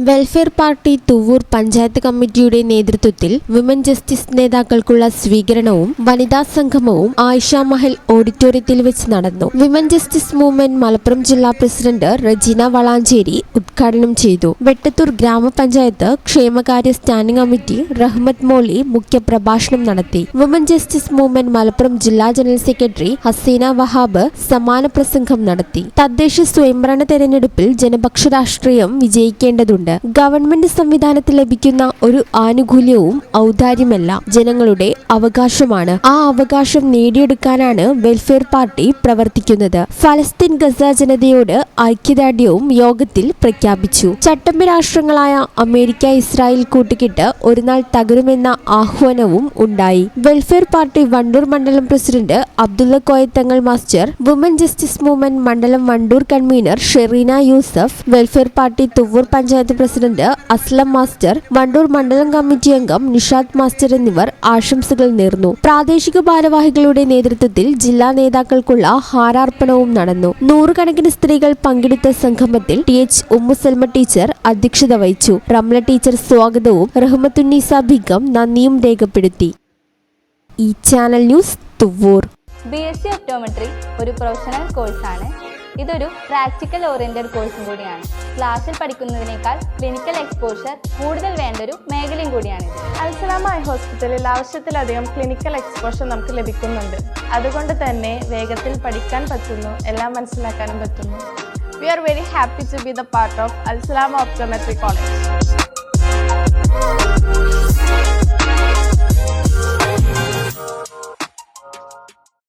Welfare party Thuvvur panchayat കമ്മിറ്റിയുടെ നേതൃത്വത്തിൽ women justice നേതാക്കൾക്കുള്ള സ്വീകരണവും വനിതാ സംഗമവും ആയിഷ മഹൽ ഓഡിറ്റോറിയത്തിൽ വെച്ച് നടന്നു. വിമൻ ജസ്റ്റിസ് മൂവ്മെന്റ് മലപ്പുറം ജില്ലാ പ്രസിഡന്റ് റജീന വളാഞ്ചേരി ഉദ്ഘാടനം ചെയ്തു. വെട്ടത്തൂർ ഗ്രാമപഞ്ചായത്ത് ക്ഷേമകാര്യ സ്റ്റാൻഡിംഗ് കമ്മിറ്റി റഹ്മത്ത് മോളി മുഖ്യപ്രഭാഷണം നടത്തി. വിമൻ ജസ്റ്റിസ് മൂവ്മെന്റ് മലപ്പുറം ജില്ലാ ജനറൽ സെക്രട്ടറി ഹസീന വഹാബ് സമാന പ്രസംഗം നടത്തി. തദ്ദേശ സ്വയംഭരണ തെരഞ്ഞെടുപ്പിൽ ജനപക്ഷ രാഷ്ട്രീയം വിജയിക്കേണ്ടതുണ്ട്. ഗവൺമെന്റ് സംവിധാനത്തിൽ ലഭിക്കുന്ന ഒരു ആനുകൂല്യവും ഔദാര്യമല്ല, ജനങ്ങളുടെ അവകാശമാണ്. ആ അവകാശം നേടിയെടുക്കാനാണ് വെൽഫെയർ പാർട്ടി പ്രവർത്തിക്കുന്നത്. ഫലസ്തീൻ ഗസ ജനതയോട് ഐക്യദാർഢ്യവും യോഗത്തിൽ പ്രഖ്യാപിച്ചു. ചട്ടമ്പി രാഷ്ട്രങ്ങളായ അമേരിക്ക, ഇസ്രായേൽ കൂട്ടുകെട്ട് ഒരു നാൾ തകരുമെന്ന ആഹ്വാനവും ഉണ്ടായി. വെൽഫെയർ പാർട്ടി വണ്ടൂർ മണ്ഡലം president Abdulla Koyathangal master, woman justice movement മണ്ഡലം Wandoor convener Shereena Yusuf, welfare party Thuvvur panchayat president Aslam master, Wandoor മണ്ഡലം കമ്മിറ്റി അംഗം നിഷാദ് മാസ്റ്റർ എന്നിവർ ആശംസകൾ നേർന്നു. പ്രാദേശിക ഭാരവാഹികളുടെ നേതൃത്വത്തിൽ ജില്ലാ നേതാക്കൾക്കുള്ള ഹാരാർപ്പണവും നടന്നു. നൂറുകണക്കിന് സ്ത്രീകൾ പങ്കെടുത്ത സംഗമത്തിൽ ടി.എച്ച്. ഉമ്മുസൽമ ടീച്ചർ അധ്യക്ഷത വഹിച്ചു. റംല ടീച്ചർ സ്വാഗതവും റഹ്മത്തുന്നീസ ബീഗം നന്ദിയും രേഖപ്പെടുത്തി. ഈ channel news Thuvvur. BSc optometry ഒരു പ്രൊഫഷണൽ കോഴ്സാണ്. ഇതൊരു പ്രാക്ടിക്കൽ ഓറിയന്റഡ് കോഴ്സും കൂടിയാണ്. ക്ലാസ്സിൽ പഠിക്കുന്നതിനേക്കാൾ ക്ലിനിക്കൽ എക്സ്പോഷർ കൂടുതൽ വേണ്ടൊരു മേഖലയും കൂടിയാണ്. അൽസലാമ ഐ ഹോസ്പിറ്റലിൽ ആവശ്യത്തിലധികം ക്ലിനിക്കൽ എക്സ്പോഷർ നമുക്ക് ലഭിക്കുന്നുണ്ട്. അതുകൊണ്ട് തന്നെ വേഗത്തിൽ പഠിക്കാൻ പറ്റുന്നു, എല്ലാം മനസ്സിലാക്കാനും പറ്റുന്നു. We are very happy to be the part of Al Salama Optometry College.